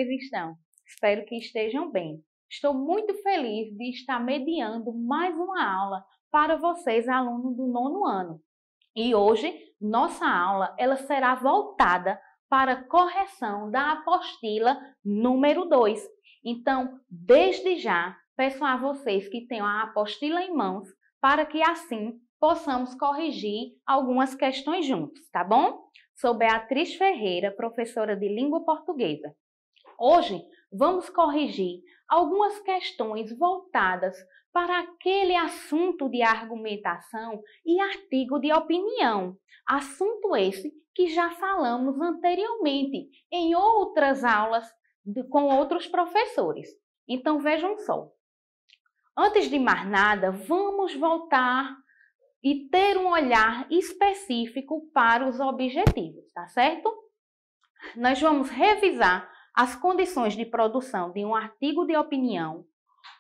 vocês estão? Espero que estejam bem. Estou muito feliz de estar mediando mais uma aula para vocês, alunos do 9º ano. E hoje, nossa aula ela será voltada para a correção da apostila número 2. Então, desde já, peço a vocês que tenham a apostila em mãos para que assim possamos corrigir algumas questões juntos, tá bom? Sou Beatriz Ferreira, professora de língua portuguesa. Hoje vamos corrigir algumas questões voltadas para aquele assunto de argumentação e artigo de opinião. Assunto esse que já falamos anteriormente em outras aulas com outros professores. Então vejam só. Antes de mais nada, vamos voltar e ter um olhar específico para os objetivos, tá certo? Nós vamos revisar as condições de produção de um artigo de opinião.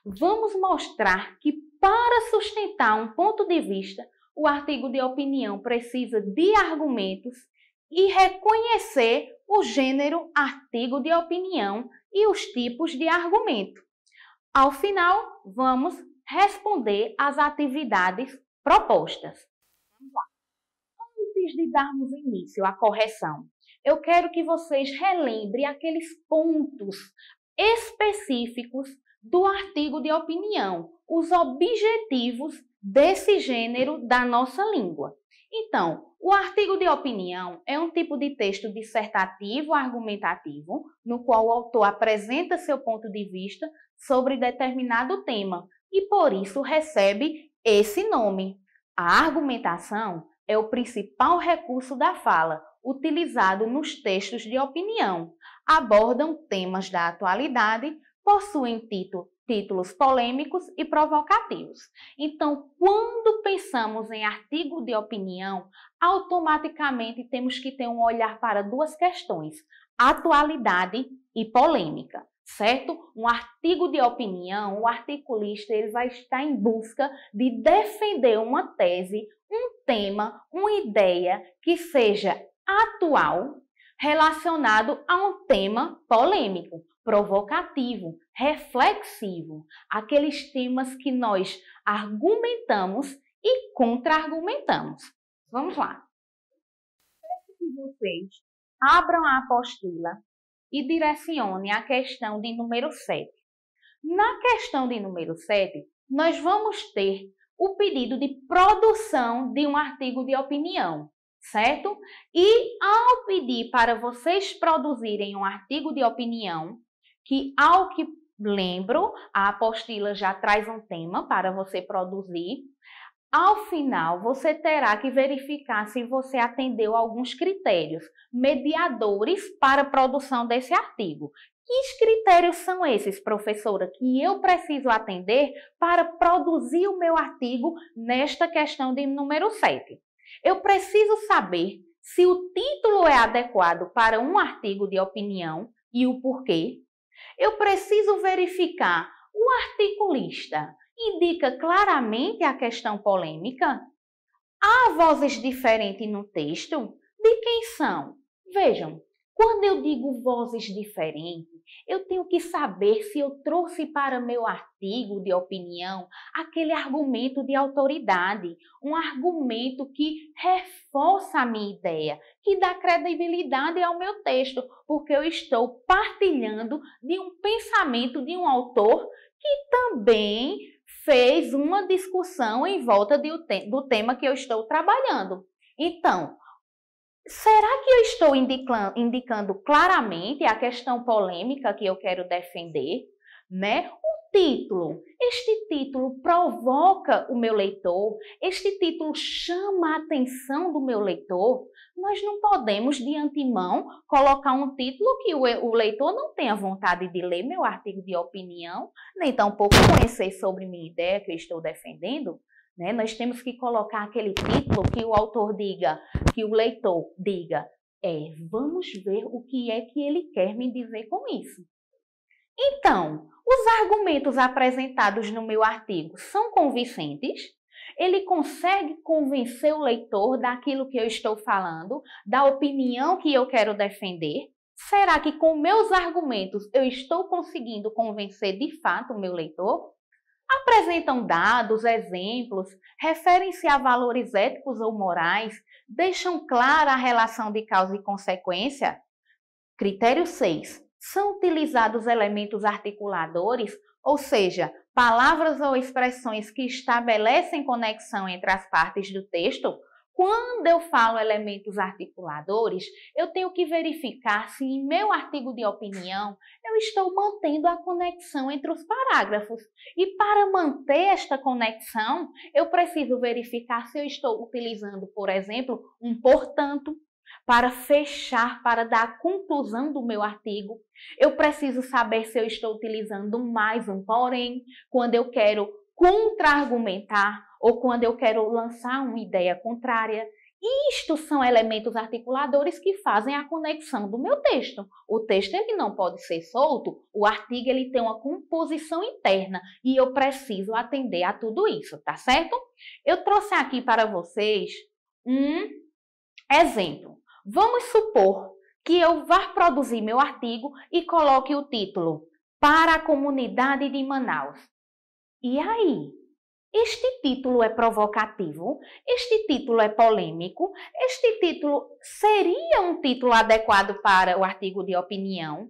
Vamos mostrar que para sustentar um ponto de vista, o artigo de opinião precisa de argumentos e reconhecer o gênero artigo de opinião e os tipos de argumento. Ao final, vamos responder às atividades propostas. Vamos lá. Antes de darmos início à correção, eu quero que vocês relembrem aqueles pontos específicos do artigo de opinião, os objetivos desse gênero da nossa língua. Então, o artigo de opinião é um tipo de texto dissertativo argumentativo, no qual o autor apresenta seu ponto de vista sobre determinado tema e, por isso, recebe esse nome. A argumentação é o principal recurso da fala, utilizado nos textos de opinião. Abordam temas da atualidade, possuem títulos polêmicos e provocativos. Então, quando pensamos em artigo de opinião, automaticamente temos que ter um olhar para duas questões, atualidade e polêmica. Certo? Um artigo de opinião, o articulista ele vai estar em busca de defender uma tese, um tema, uma ideia que seja atual, relacionado a um tema polêmico, provocativo, reflexivo, aqueles temas que nós argumentamos e contra-argumentamos. Vamos lá. Peço que vocês abram a apostila e direcione a questão de número 7. Na questão de número 7, nós vamos ter o pedido de produção de um artigo de opinião, certo? E ao pedir para vocês produzirem um artigo de opinião, que ao que lembro, a apostila já traz um tema para você produzir, ao final, você terá que verificar se você atendeu alguns critérios mediadores para a produção desse artigo. Que critérios são esses, professora, que eu preciso atender para produzir o meu artigo nesta questão de número 7? Eu preciso saber se o título é adequado para um artigo de opinião e o porquê. Eu preciso verificar o articulista indica claramente a questão polêmica? Há vozes diferentes no texto? De quem são? Vejam, quando eu digo vozes diferentes, eu tenho que saber se eu trouxe para meu artigo de opinião aquele argumento de autoridade, um argumento que reforça a minha ideia, que dá credibilidade ao meu texto, porque eu estou partilhando de um pensamento de um autor que também fez uma discussão em volta do tema que eu estou trabalhando. Então, será que eu estou indicando claramente a questão polêmica que eu quero defender, né? O título, este título provoca o meu leitor, este título chama a atenção do meu leitor. Nós não podemos, de antemão, colocar um título que o leitor não tenha vontade de ler meu artigo de opinião, nem tampouco conhecer sobre minha ideia que eu estou defendendo. Né? Nós temos que colocar aquele título que o autor diga, que o leitor diga, vamos ver o que é que ele quer me dizer com isso. Então, os argumentos apresentados no meu artigo são convincentes? Ele consegue convencer o leitor daquilo que eu estou falando, da opinião que eu quero defender? Será que com meus argumentos eu estou conseguindo convencer de fato o meu leitor? Apresentam dados, exemplos, referem-se a valores éticos ou morais, deixam clara a relação de causa e consequência? Critério 6. São utilizados elementos articuladores, ou seja, palavras ou expressões que estabelecem conexão entre as partes do texto? Quando eu falo elementos articuladores, eu tenho que verificar se em meu artigo de opinião eu estou mantendo a conexão entre os parágrafos. E para manter esta conexão, eu preciso verificar se eu estou utilizando, por exemplo, um portanto, para fechar, para dar a conclusão do meu artigo. Eu preciso saber se eu estou utilizando mais um porém, quando eu quero contra-argumentar ou quando eu quero lançar uma ideia contrária. Isto são elementos articuladores que fazem a conexão do meu texto. O texto ele não pode ser solto, o artigo ele tem uma composição interna e eu preciso atender a tudo isso, tá certo? Eu trouxe aqui para vocês um exemplo. Vamos supor que eu vá produzir meu artigo e coloque o título "Para a comunidade de Manaus". E aí? Este título é provocativo? Este título é polêmico? Este título seria um título adequado para o artigo de opinião?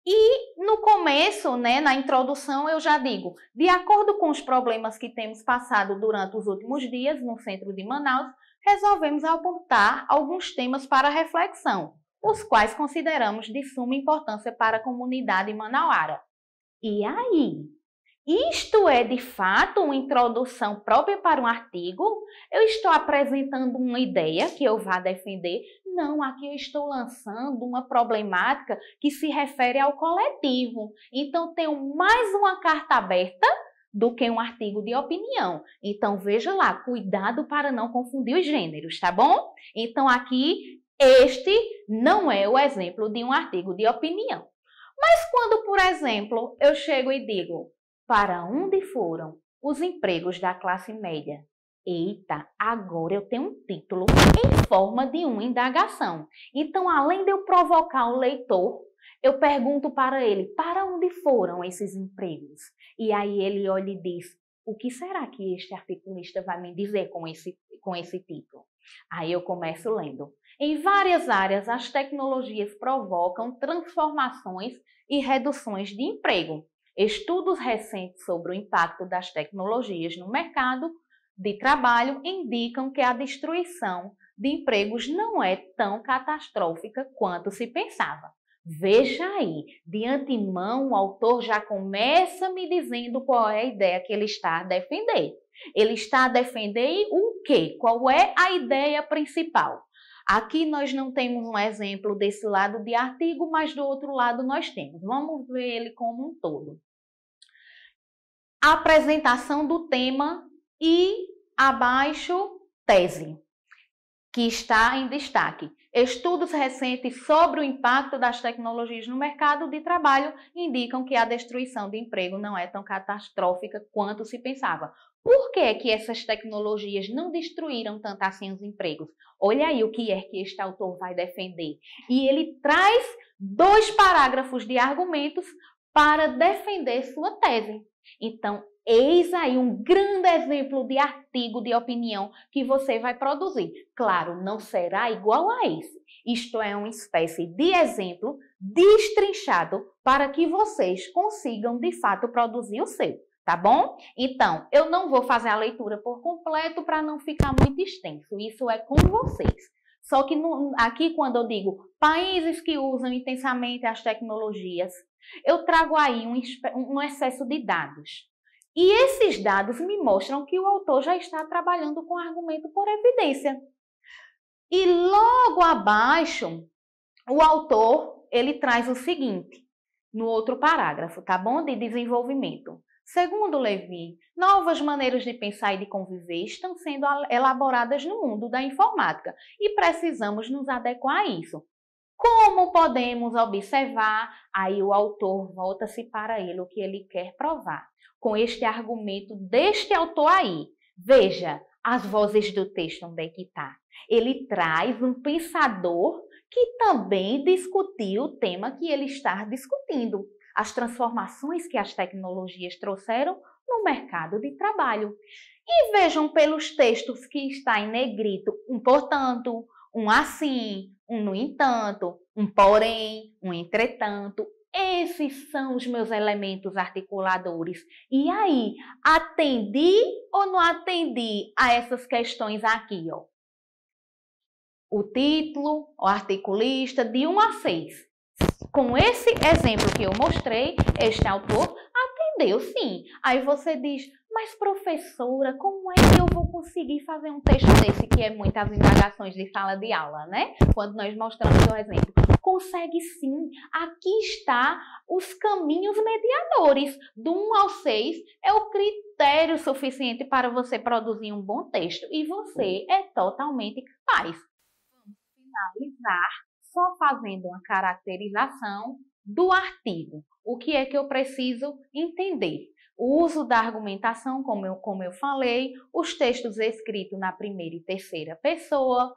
E no começo, na introdução, eu já digo, de acordo com os problemas que temos passado durante os últimos dias no centro de Manaus, resolvemos apontar alguns temas para reflexão, os quais consideramos de suma importância para a comunidade manauara. E aí? Isto é, de fato, uma introdução própria para um artigo? Eu estou apresentando uma ideia que eu vá defender? Não, aqui eu estou lançando uma problemática que se refere ao coletivo. Então, tenho mais uma carta aberta do que um artigo de opinião. Então, veja lá, cuidado para não confundir os gêneros, tá bom? Então, aqui, este não é o exemplo de um artigo de opinião. Mas quando, por exemplo, eu chego e digo: para onde foram os empregos da classe média? Eita, agora eu tenho um título em forma de uma indagação. Então, além de eu provocar o leitor, eu pergunto para ele: para onde foram esses empregos? E aí ele olha e diz: o que será que este articulista vai me dizer com esse título? Aí eu começo lendo. Em várias áreas, as tecnologias provocam transformações e reduções de emprego. Estudos recentes sobre o impacto das tecnologias no mercado de trabalho indicam que a destruição de empregos não é tão catastrófica quanto se pensava. Veja aí, de antemão o autor já começa me dizendo qual é a ideia que ele está a defender. Ele está a defender o quê? Qual é a ideia principal? Aqui nós não temos um exemplo desse lado de artigo, mas do outro lado nós temos. Vamos ver ele como um todo. A apresentação do tema e abaixo tese, que está em destaque. Estudos recentes sobre o impacto das tecnologias no mercado de trabalho indicam que a destruição de emprego não é tão catastrófica quanto se pensava. Por que que essas tecnologias não destruíram tanto assim os empregos? Olha aí o que é que este autor vai defender. E ele traz 2 parágrafos de argumentos para defender sua tese. Então, eis aí um grande exemplo de artigo de opinião que você vai produzir. Claro, não será igual a esse. Isto é uma espécie de exemplo destrinchado para que vocês consigam, de fato, produzir o seu, tá bom? Então, eu não vou fazer a leitura por completo para não ficar muito extenso. Isso é com vocês. Só que aqui, quando eu digo países que usam intensamente as tecnologias, eu trago aí um excesso de dados. E esses dados me mostram que o autor já está trabalhando com argumento por evidência. E logo abaixo, o autor, ele traz o seguinte, no outro parágrafo, tá bom? De desenvolvimento. Segundo Levy, novas maneiras de pensar e de conviver estão sendo elaboradas no mundo da informática e precisamos nos adequar a isso. Como podemos observar, aí o autor volta-se para ele o que ele quer provar. Com este argumento deste autor aí, veja, As vozes do texto, onde é que está? Ele traz um pensador que também discutiu o tema que ele está discutindo, as transformações que as tecnologias trouxeram no mercado de trabalho. E vejam pelos textos que está em negrito, um portanto, um assim, um no entanto, um porém, um entretanto. Esses são os meus elementos articuladores. E aí, atendi ou não atendi a essas questões aqui, ó? O título, o articulista, de 1 a 6. Com esse exemplo que eu mostrei, este autor atendeu sim. Aí você diz, mas professora, como é que eu vou conseguir fazer um texto desse, que é muitas indagações de sala de aula, né? Quando nós mostramos o exemplo. Consegue sim. Aqui está os caminhos mediadores. Do 1 ao 6 é o critério suficiente para você produzir um bom texto. E você é totalmente capaz. Vamos finalizar só fazendo uma caracterização do artigo. O que é que eu preciso entender? O uso da argumentação, como eu falei, os textos escritos na primeira e terceira pessoa,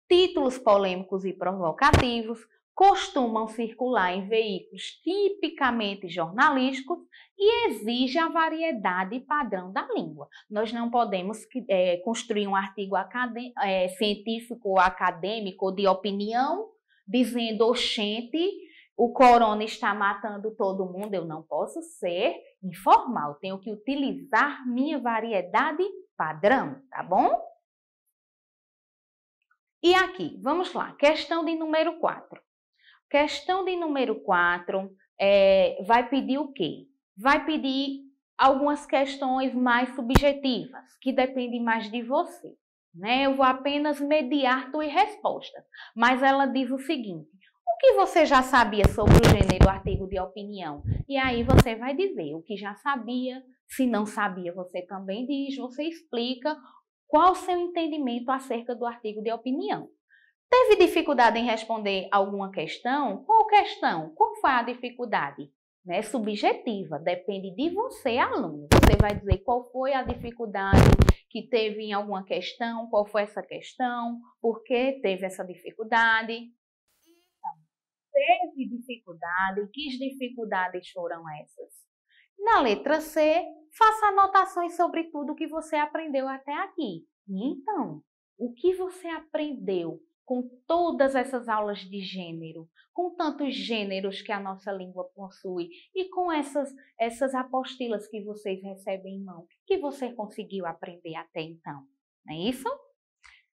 títulos polêmicos e provocativos, costumam circular em veículos tipicamente jornalísticos e exige a variedade padrão da língua. Nós não podemos construir um artigo científico ou acadêmico de opinião dizendo, oxente, o corona está matando todo mundo. Eu não posso ser informal, tenho que utilizar minha variedade padrão, tá bom? E aqui, vamos lá, questão de número 4. Questão de número 4 vai pedir o quê? Vai pedir algumas questões mais subjetivas, que dependem mais de você, né? Eu vou apenas mediar tuas respostas, mas ela diz o seguinte, o que você já sabia sobre o gênero artigo de opinião? E aí você vai dizer o que já sabia, se não sabia você também diz, você explica qual o seu entendimento acerca do artigo de opinião. Teve dificuldade em responder alguma questão? Qual questão? Qual foi a dificuldade? Né? Subjetiva, depende de você, aluno. Você vai dizer qual foi a dificuldade que teve em alguma questão, qual foi essa questão, por que teve essa dificuldade. Então, teve dificuldade, que dificuldades foram essas? Na letra C, faça anotações sobre tudo que você aprendeu até aqui. Então, o que você aprendeu com todas essas aulas de gênero, com tantos gêneros que a nossa língua possui e com essas apostilas que vocês recebem em mão, que você conseguiu aprender até então, não é isso?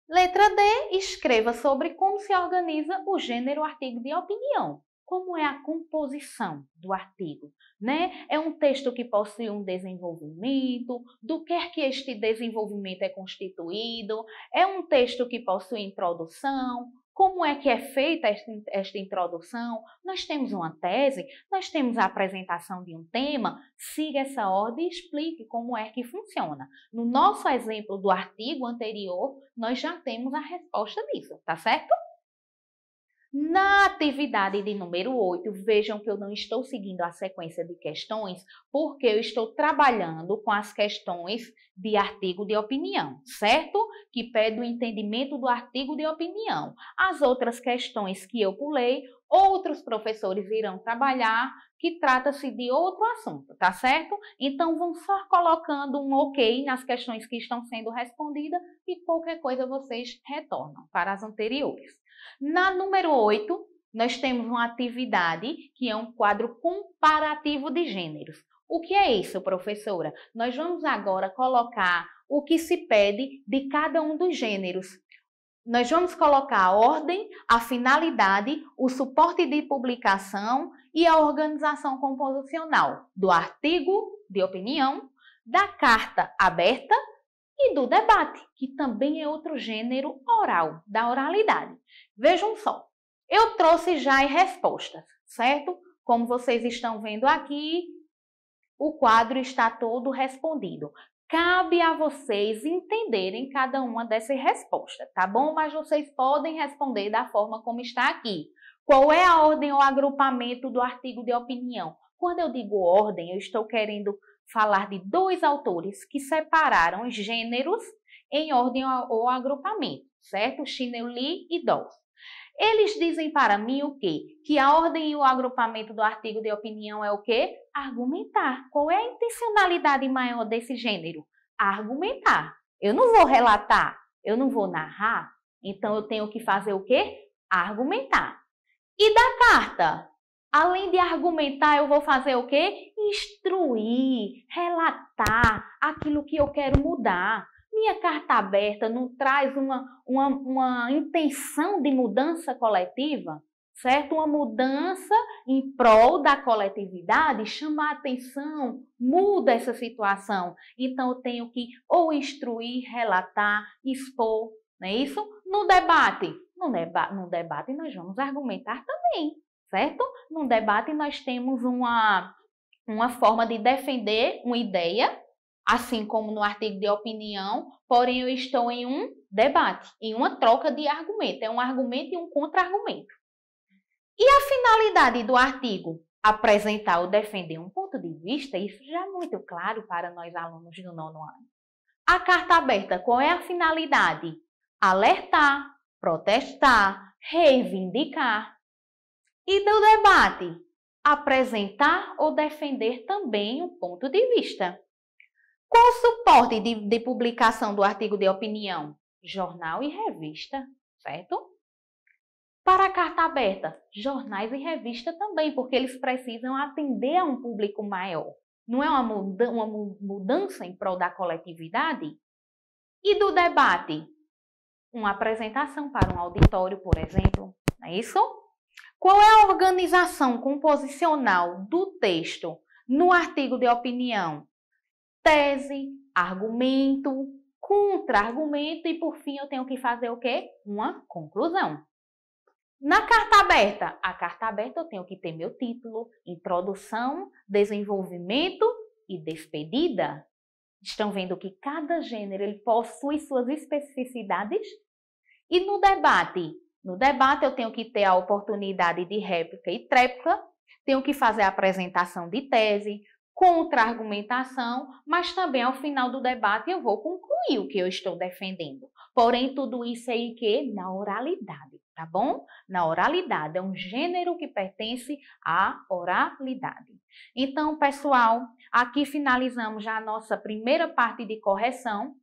Letra D, escreva sobre como se organiza o gênero artigo de opinião. Como é a composição do artigo, né? É um texto que possui um desenvolvimento, do que este desenvolvimento é constituído, é um texto que possui introdução, como é que é feita esta introdução, nós temos uma tese, nós temos a apresentação de um tema, siga essa ordem e explique como é que funciona. No nosso exemplo do artigo anterior, nós já temos a resposta disso, tá certo? Na atividade de número 8, vejam que eu não estou seguindo a sequência de questões, porque eu estou trabalhando com as questões de artigo de opinião, certo? Que pede o entendimento do artigo de opinião. As outras questões que eu pulei, outros professores irão trabalhar, que trata-se de outro assunto, tá certo? Então, vão só colocando um ok nas questões que estão sendo respondidas e qualquer coisa vocês retornam para as anteriores. Na número 8, nós temos uma atividade que é um quadro comparativo de gêneros. O que é isso, professora? Nós vamos agora colocar o que se pede de cada um dos gêneros. Nós vamos colocar a ordem, a finalidade, o suporte de publicação e a organização composicional do artigo de opinião, da carta aberta e do debate, que também é outro gênero oral, da oralidade. Vejam só, eu trouxe já as respostas, certo? Como vocês estão vendo aqui, o quadro está todo respondido. Cabe a vocês entenderem cada uma dessas respostas, tá bom? Mas vocês podem responder da forma como está aqui. Qual é a ordem ou agrupamento do artigo de opinião? Quando eu digo ordem, eu estou querendo falar de dois autores que separaram os gêneros em ordem ou agrupamento, certo? Chinelo, li e dós. Eles dizem para mim o quê? Que a ordem e o agrupamento do artigo de opinião é o quê? Argumentar. Qual é a intencionalidade maior desse gênero? Argumentar. Eu não vou relatar, eu não vou narrar, então eu tenho que fazer o quê? Argumentar. E da carta? Além de argumentar, eu vou fazer o quê? Instruir, relatar aquilo que eu quero mudar. Minha carta aberta não traz uma intenção de mudança coletiva, certo? Uma mudança em prol da coletividade, chamar atenção, muda essa situação. Então, eu tenho que ou instruir, relatar, expor, não é isso? No debate. No debate nós vamos argumentar também, certo? No debate nós temos uma forma de defender uma ideia, assim como no artigo de opinião, porém eu estou em um debate, em uma troca de argumento. É um argumento e um contra-argumento. E a finalidade do artigo? Apresentar ou defender um ponto de vista, isso já é muito claro para nós alunos do 9º ano. A carta aberta, qual é a finalidade? Alertar, protestar, reivindicar. E do debate? Apresentar ou defender também um ponto de vista. Qual o suporte de publicação do artigo de opinião? Jornal e revista, certo? Para a carta aberta, jornais e revista também, porque eles precisam atender a um público maior. Não é uma mudança em prol da coletividade? E do debate? Uma apresentação para um auditório, por exemplo, não é isso? Qual é a organização composicional do texto no artigo de opinião? Tese, argumento, contra-argumento e, por fim, eu tenho que fazer o quê? Uma conclusão. Na carta aberta, a carta aberta eu tenho que ter meu título, introdução, desenvolvimento e despedida. Estão vendo que cada gênero ele possui suas especificidades? E no debate? No debate eu tenho que ter a oportunidade de réplica e tréplica, tenho que fazer a apresentação de tese, contra-argumentação, mas também ao final do debate eu vou concluir o que eu estou defendendo. Porém, tudo isso aí que na oralidade, tá bom? Na oralidade, é um gênero que pertence à oralidade. Então, pessoal, aqui finalizamos já a nossa primeira parte de correção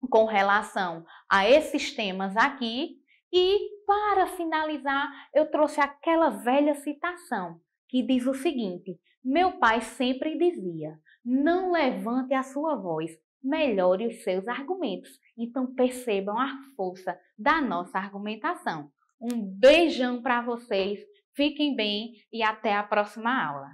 com relação a esses temas aqui. E, para finalizar, eu trouxe aquela velha citação que diz o seguinte: meu pai sempre dizia, não levante a sua voz, melhore os seus argumentos. Então, percebam a força da nossa argumentação. Um beijão para vocês, fiquem bem e até a próxima aula.